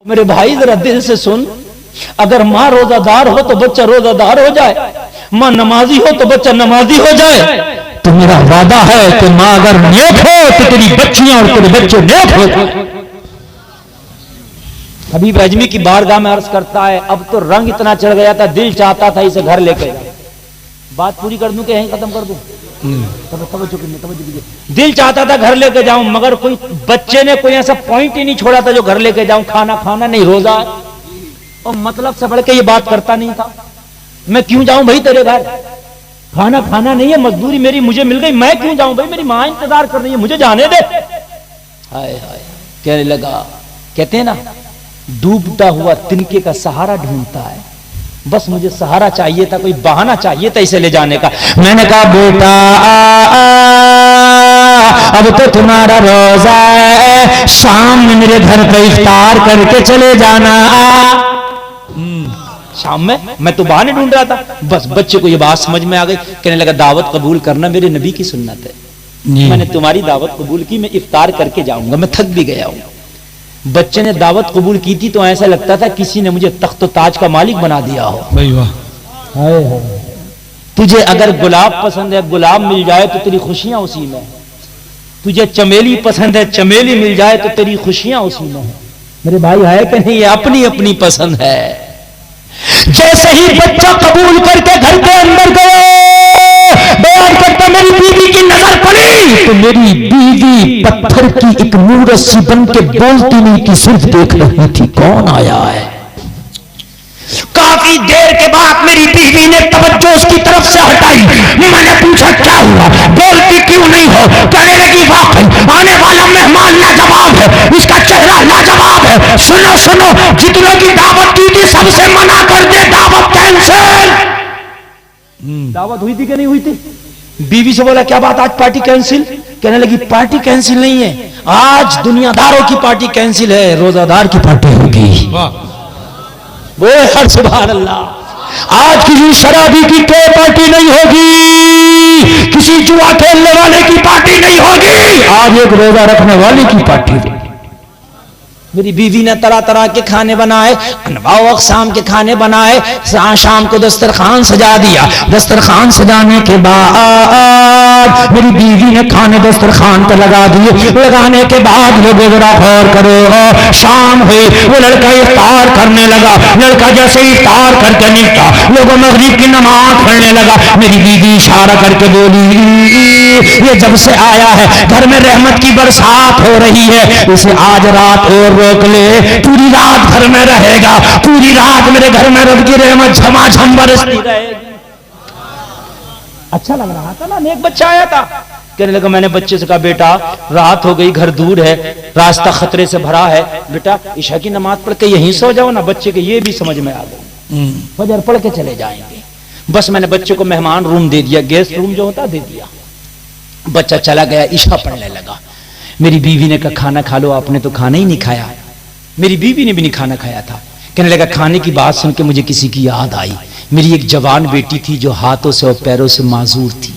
میرے بھائی ذرا دل سے سن، اگر ماں روزہ دار ہو تو بچہ روزہ دار ہو جائے، ماں نمازی ہو تو بچہ نمازی ہو جائے، تو میرا وعدہ ہے کہ ماں اگر نیک ہو تو تیری بچیاں اور تیرے بچے نیک ہو جائیں۔ حبیب اجمی کی بارگاہ میں عرض کرتا ہے اب تو رنگ اتنا چڑھ گیا تھا، دل چاہتا تھا اسے گھر لے کے جاؤں۔ بات پوری کر دوں کہ یہیں ختم کر دوں؟ دل چاہتا تھا گھر لے کے جاؤں، مگر کوئی بچے نے کوئی ایسا پوائنٹ ہی نہیں چھوڑا تھا جو گھر لے کے جاؤں۔ کھانا کھانا نہیں، روزہ، اور مطلب سے بڑھ کے یہ بات کرتا نہیں تھا۔ میں کیوں جاؤں بھائی تیرے گھر؟ کھانا کھانا نہیں ہے، مزدوری میری مجھے مل گئی، میں کیوں جاؤں بھائی؟ میری ماں انتظار کر رہی ہے، مجھے جانے دے۔ ہائے ہائے، کہنے لگا، کہتے ہیں نا ڈوبتا ہوا تنکے کا سہارا ڈھونڈتا ہے، بس مجھے سہارا چاہیے تھا، کوئی بہانہ چاہیے تھا اسے لے جانے کا۔ میں نے کہا بیٹا اب تو تمہارا روزہ ہے، شام میں میرے گھر پہ افطار کر کے چلے جانا۔ شام میں تو بہانے ڈھونڈ رہا تھا، بس بچے کو یہ بات سمجھ میں آ گئی۔ کہنے لگا دعوت قبول کرنا میرے نبی کی سنت ہے، میں نے تمہاری دعوت قبول کی، میں افطار کر کے جاؤں گا، میں تھک بھی گیا ہوں۔ بچے نے دعوت قبول کی تھی تو ایسا لگتا تھا کسی نے مجھے تخت و تاج کا مالک بنا دیا ہو۔ تجھے اگر گلاب پسند ہے، گلاب مل جائے تو تیری خوشیاں اسی میں ہیں۔ تجھے چمیلی پسند ہے، چمیلی مل جائے تو تیری خوشیاں اسی میں ہیں۔ میرے بھائی ہے کہ نہیں؟ یہ اپنی اپنی پسند ہے۔ جیسے ہی بچہ قبول کر کے گھر کے اندر گئے، بیان کرتا میری بیوی کی نظر پڑی تو میری بیوی پتھر کی ایک مورت سی بن کے بولتی نہیں تھی، صرف دیکھ رہی تھی کون آیا ہے۔ کافی دیر کے بعد میری بیوی نے توجہ اس کی طرف سے ہٹائی، میں نے پوچھا کیا ہوا، بولتی کیوں نہیں ہو؟ کہنے لگی واقعی آنے والا مہمان لاجواب ہے، اس کا چہرہ لاجواب ہے، سنو سنو جتنوں کی دعوت کی تھی سب سے منع کر دے، دعوت کینسل۔ دعوت ہوئی تھی کہ نہیں ہوئی تھی؟ بیوی سے بولا کیا بات آج پارٹی کینسل؟ کہنے لگی پارٹی کینسل نہیں ہے، آج دنیا داروں کی پارٹی کینسل ہے، روزہ دار کی پارٹی ہوگی۔ سبحان اللہ، آج کسی شرابی کی کوئی پارٹی نہیں ہوگی، کسی جوا کھیلنے والے کی پارٹی نہیں ہوگی، آج ایک روزہ رکھنے والے کی پارٹی ہوگی۔ میری بیوی نے طرح طرح کے کھانے بنائے، انواع و اقسام کے کھانے بنائے، شام کو دسترخوان سجا دیا۔ دسترخوان سجانے کے بعد میری بیوی نے کھانے دسترخوان پہ لگا دیے۔ لگانے کے بعد لوگوں ذرا غور کرو، شام ہوئی، وہ لڑکا افطار کرنے لگا۔ لڑکا جیسے افطار کر کے نکلا، لوگوں مغرب کی نماز پڑھنے لگا۔ میری بیوی اشارہ کر کے بولی یہ جب سے آیا ہے گھر میں رحمت کی برسات ہو رہی ہے، اسے آج رات اور روک لے، پوری رات گھر میں رہے گا، پوری رات میرے گھر میں رب کی رحمت جھما جھم برستی رہے گی۔ اچھا لگ رہا تھا نا، نیک بچہ آیا تھا۔ کہنے لگا میں نے بچے سے کہا بیٹا رات ہو گئی، گھر دور ہے، راستہ خطرے سے بھرا ہے، بیٹا عشاء کی نماز پڑھ کے یہیں سو جاؤ نا۔ بچے کے یہ بھی سمجھ میں آ گئی، فجر پڑھ کے چلے جائیں گے۔ بس میں نے بچے کو مہمان روم دے دیا، گیسٹ روم جو ہوتا دے دیا۔ بچہ چلا گیا، عشاء پڑھنے لگا۔ میری بیوی نے کہا کھانا کھا لو، آپ نے تو کھانا ہی نہیں کھایا۔ میری بیوی نے بھی نہیں کھانا کھایا تھا۔ کہنے لگا کھانے کی بات سن کے مجھے کسی کی یاد آئی، میری ایک جوان بیٹی تھی جو ہاتھوں سے اور پیروں سے معذور تھی،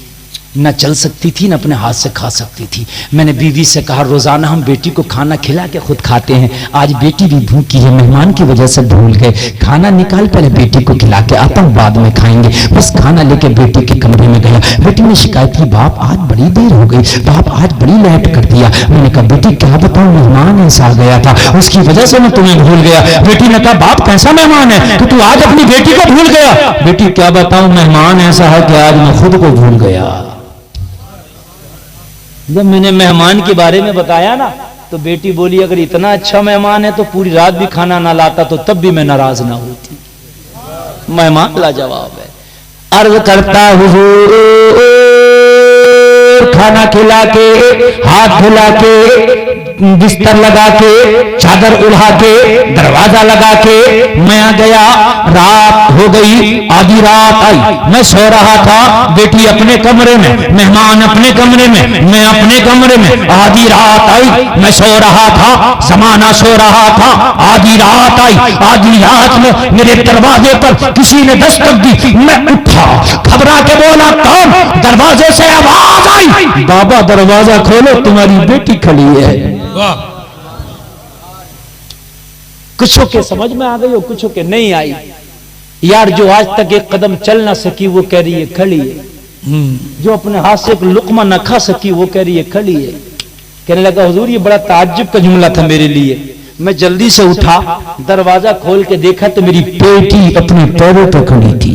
نہ چل سکتی تھی نہ اپنے ہاتھ سے کھا سکتی تھی۔ میں نے بیوی سے کہا روزانہ ہم بیٹی کو کھانا کھلا کے خود کھاتے ہیں، آج بیٹی بھی بھوکی ہے، مہمان کی وجہ سے بھول گئے، کھانا نکال پہلے بیٹی کو کھلا کے آتا ہوں، بعد میں کھائیں گے۔ بس کھانا لے کے بیٹی کے کمرے میں گیا۔ بیٹی نے شکایت کی باپ آج بڑی دیر ہو گئی، باپ آج بڑی لیٹ کر دیا۔ میں نے کہا بیٹی کیا بتاؤں، مہمان ایسا آ گیا تھا اس کی وجہ سے میں تمہیں بھول گیا۔ بیٹی نے کہا باپ کیسا مہمان ہے کہ تو آج اپنی بیٹی کو بھول گیا؟ بیٹی کیا بتاؤں، مہمان ایسا ہے کہ آج میں خود کو بھول گیا۔ جب میں نے مہمان کے بارے میں بتایا نا تو بیٹی بولی اگر اتنا اچھا مہمان ہے تو پوری رات بھی کھانا نہ لاتا تو تب بھی میں ناراض نہ ہوتی۔ مہمان لاجواب ہے۔ عرض کرتا حضور کھانا کھلا کے، ہاتھ دھلا کے، بستر لگا کے، چادر اڑا کے، دروازہ لگا کے میں آ گیا۔ رات ہو گئی، آدھی رات آئی، میں سو رہا تھا، بیٹی اپنے کمرے میں، مہمان اپنے کمرے میں، میں اپنے کمرے میں۔ آدھی رات آئی، میں سو رہا تھا، زمانہ سو رہا تھا، آدھی رات آئی، آدھی رات میں میرے دروازے پر کسی نے دستک دی، میں اٹھا، گھبرا کے بولا کون؟ دروازے سے آواز آئی بابا دروازہ کھولو تمہاری بیٹی کھڑی ہے۔ کچھوں کے سمجھ میں آ گئی اور کچھوں کے نہیں آئی. یار جو آج تک ایک قدم چل نہ سکی وہ کہہ رہی ہے کھڑی ہے، جو اپنے ہاتھ سے ایک لقمہ نہ کھا سکی وہ کہہ رہی ہے کھڑی ہے. کہنے لگا حضور یہ بڑا تعجب کا جملہ تھا میرے لیے. میں جلدی سے اٹھا، دروازہ کھول کے دیکھا تو میری بیٹی اپنے پیروں پہ کھڑی تھی.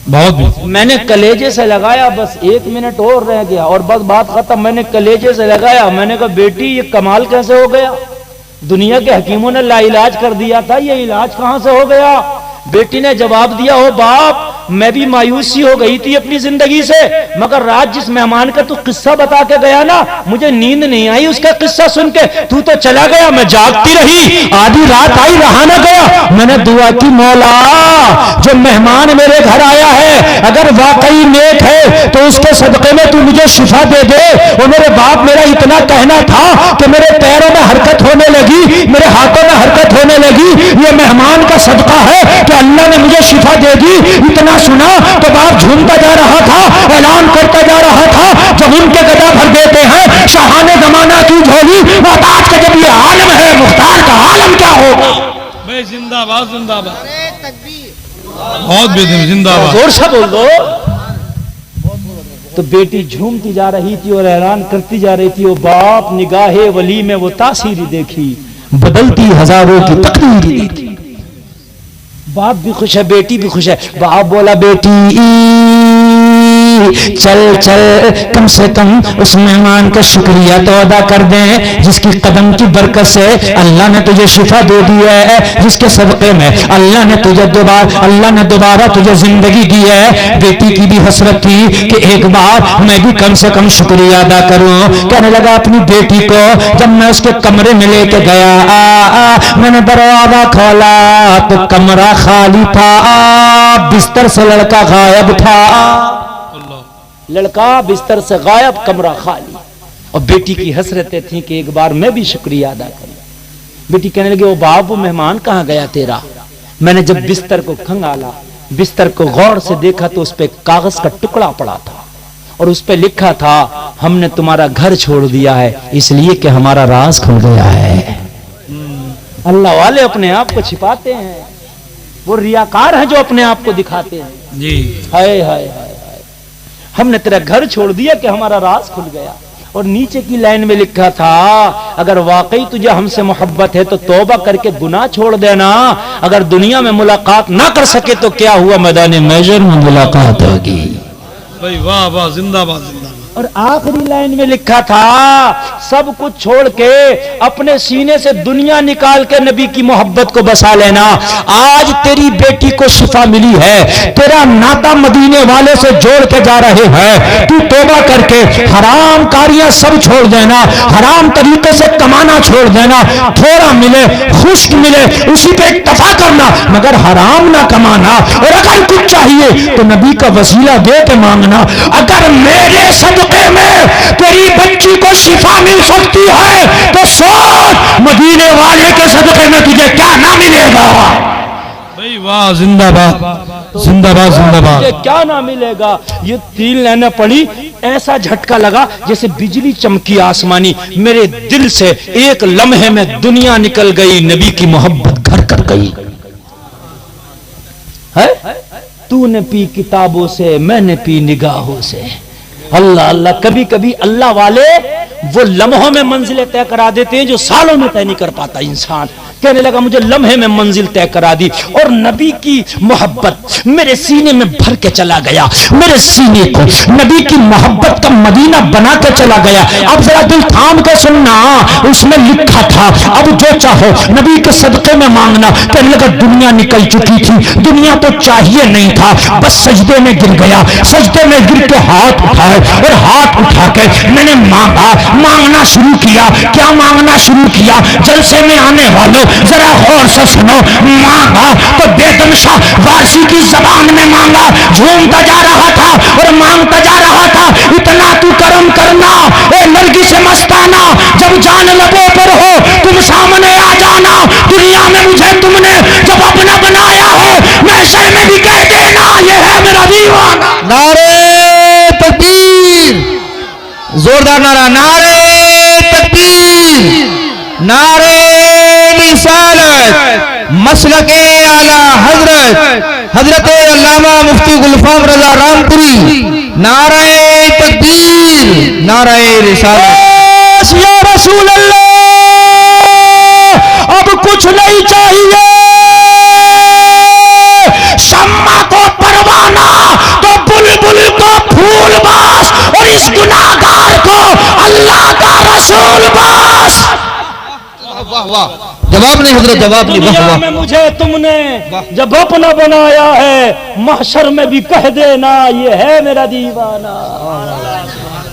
بہت میں نے کلیجے سے لگایا، بس 1 منٹ اور رہ گیا اور بس بات ختم. میں نے کلیجے سے لگایا، میں نے کہا بیٹی یہ کمال کیسے ہو گیا؟ دنیا کے حکیموں نے لا علاج کر دیا تھا، یہ علاج کہاں سے ہو گیا؟ بیٹی نے جواب دیا، او باپ میں بھی مایوسی ہو گئی تھی اپنی زندگی سے، مگر رات جس مہمان کا تو قصہ بتا کے گیا نا مجھے نیند نہیں آئی اس کا قصہ سن کے. تو چلا گیا، میں جاگتی رہی، آدھی رات آئی رہا نہ گیا. میں نے دعا کی مولا جو مہمان میرے گھر آیا ہے اگر واقعی نیک ہے تو اس کے صدقے میں تو مجھے شفا دے دے. اور میرے باپ میرا اتنا کہنا تھا کہ میرے پیروں میں حرکت ہونے لگی، میرے ہاتھوں میں حرکت ہونے لگی، یہ مہمان کا صدقہ ہے کہ اللہ نے مجھے شفا دے دی. اتنا سنا تو باپ جھومتا جا رہا تھا، اعلان کرتا جا رہا تھا. جب ان کے گدا بھر دیتے ہیں شاہان زمانہ کی جھولی، محتاج کا جب یہ عالم ہے مختار کا عالم کیا ہوگا؟ بھائی زندہ باد زندہ باد، بہت بے زندہ باد، زور سے بول دو. تو بیٹی جھومتی جا رہی تھی اور اعلان کرتی جا رہی تھی. وہ باپ نگاہ ولی میں وہ تاثیر دیکھی، بدلتی ہزاروں کی تقدیر دیکھی. باپ بھی خوش ہے بیٹی بھی خوش ہے. باپ بولا بیٹی چل چل کم سے کم اس مہمان کا شکریہ تو ادا کر دیں جس کی قدم کی برکت سے اللہ نے تجھے شفا دے دی ہے، جس کے صدقے میں اللہ نے دوبارہ تجھے زندگی دی ہے. بیٹی کی بھی حسرت تھی کہ ایک بار میں بھی کم سے کم شکریہ ادا کروں. کہنے لگا اپنی بیٹی کو جب میں اس کے کمرے میں لے کے گیا میں نے دروازہ کھولا تو کمرہ خالی تھا، بستر سے لڑکا غائب تھا. لڑکا بستر سے غائب، کمرہ خالی. اور بیٹی کی حسرتیں تھیں کہ ایک بار میں بھی شکریہ ادا کروں. بیٹی کہنے لگی وہ باپ وہ مہمان کہاں گیا تیرا؟ میں نے جب بستر کو کھنگالا، بستر کو غور سے دیکھا تو اس پہ کاغذ کا ٹکڑا پڑا تھا اور اس پہ لکھا تھا ہم نے تمہارا گھر چھوڑ دیا ہے اس لیے کہ ہمارا راز کھل گیا ہے. اللہ والے اپنے آپ کو چھپاتے ہیں، وہ ریاکار ہیں جو اپنے آپ کو دکھاتے ہیں. جی ہائے ہائے ہائے، ہم نے تیرا گھر چھوڑ دیا کہ ہمارا راز کھل گیا. اور نیچے کی لائن میں لکھا تھا اگر واقعی تجھے ہم سے محبت ہے تو توبہ کر کے گناہ چھوڑ دینا، اگر دنیا میں ملاقات نہ کر سکے تو کیا ہوا میدان محشر میں ملاقات ہوگی. بھائی واہ واہ زندہ باد زندہ باد. اور آخری لائن میں لکھا تھا سب کچھ چھوڑ کے اپنے سینے سے دنیا نکال کے نبی کی محبت کو بسا لینا. آج تیری بیٹی کو شفا ملی ہے، تیرا ناتا مدینے والے سے جوڑ کے جا رہے ہیں. تو توبہ کر کے حرام کاریاں سب چھوڑ دینا، حرام طریقے سے کمانا چھوڑ دینا. تھوڑا ملے خشک ملے اسی پہ اکتفا کرنا مگر حرام نہ کمانا. اور اگر کچھ چاہیے تو نبی کا وسیلہ دے کے مانگنا. اگر میرے صدقے میں تیری بچی کو شفا مل سکتی ہے تو سوچ مدینے والے کے صدقے میں تجھے کیا نہ ملے گا. بھائی واہ زندہ باد زندہ باد زندہ باد. تجھے کیا نہ ملے گا. یہ 3 لائنیں پڑھی، ایسا جھٹکا لگا جیسے بجلی چمکی آسمانی. میرے دل سے ایک لمحے میں دنیا نکل گئی، نبی کی محبت گھر کر گئی. تو نے پی کتابوں سے، میں نے پی نگاہوں سے. اللہ اللہ. کبھی کبھی اللہ والے وہ لمحوں میں منزلیں طے کرا دیتے ہیں جو سالوں میں طے نہیں کر پاتا انسان. کہنے لگا مجھے لمحے میں منزل طے کرا دی اور نبی کی محبت میرے سینے میں بھر کے چلا گیا. میرے سینے کو نبی کی محبت کا مدینہ بنا کے چلا گیا. اب ذرا دل تھام کے سننا، اس میں لکھا تھا اب جو چاہو نبی کے صدقے میں مانگنا. کہنے لگا دنیا نکل چکی تھی، دنیا تو چاہیے نہیں تھا، بس سجدے میں گر گیا. سجدے میں گر کے ہاتھ اٹھائے اور ہاتھ اٹھا کے میں نے مانگنا شروع کیا. کیا مانگنا شروع کیا؟ جلسے میں آنے والوں ذرا غور سے سنو. مانگا تو بیگم شاہ وارسی کی زبان میں مانگا. جھومتا جا رہا تھا اور مانگتا جا رہا تھا. اتنا تو کرم کرنا اے نرگس سے مستانہ، جب جان لبوں پر ہو تم سامنے آ جانا. دنیا میں مجھے تم نے جب اپنا بنایا ہے محشر میں بھی کہہ دینا یہ ہے میرا دیوانہ. نعرے تکبیر، زوردار نعرہ، نعرے تکبیر، نعرے مسلک اعلی حضرت علامہ مفتی گلفام رضا رامپوری، نعرہ تکبیر، نعرہ رسالت۔ یا رسول اللہ، اب کچھ نہیں چاہیے، شمع کو پروانہ تو بلبل کو پھول باس، اور اس گناہگار کو اللہ کا رسول باس۔ واہ واہ، جواب نہیں حضرت، جواب نہیں۔ واہ دنیا واہ، میں مجھے تم نے جب اپنا بنایا ہے، محشر میں بھی کہہ دینا یہ ہے میرا دیوانہ۔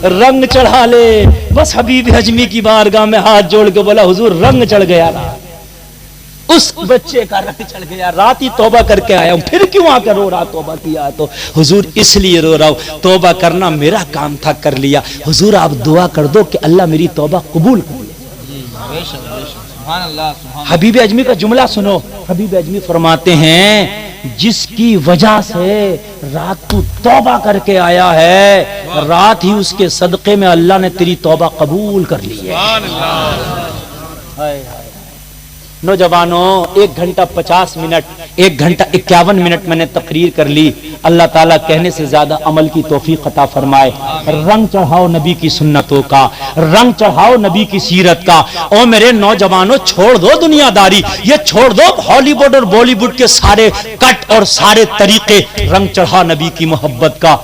رنگ چڑھا لے، بس حبیب اجمی کی بارگاہ میں ہاتھ جوڑ کے بولا حضور رنگ چڑھ گیا نا، اس بچے کا رنگ چڑھ گیا، رات ہی توبہ کر کے آیا ہوں، پھر کیوں آ کے رو رہا توبہ کیا تو؟ حضور اس لیے رو رہا ہوں، توبہ کرنا میرا کام تھا، کر لیا۔ حضور آپ دعا کر دو کہ اللہ میری توبہ قبول کر لے۔ حبیب اجمی کا جملہ سنو، حبیب اجمی فرماتے ہیں جس کی وجہ سے رات تو توبہ کر کے آیا ہے، رات ہی اس کے صدقے میں اللہ نے تیری توبہ قبول کر لی ہے۔ نوجوانوں، 1 گھنٹہ 50 منٹ، 1 گھنٹہ 51 منٹ میں نے تقریر کر لی، اللہ تعالیٰ کہنے سے زیادہ عمل کی توفیق عطا فرمائے۔ رنگ چڑھاؤ نبی کی سنتوں کا، رنگ چڑھاؤ نبی کی سیرت کا۔ او میرے نوجوانوں، چھوڑ دو دنیا داری، یہ چھوڑ دو ہالی ووڈ اور بالی ووڈ کے سارے کٹ اور سارے طریقے، رنگ چڑھا نبی کی محبت کا۔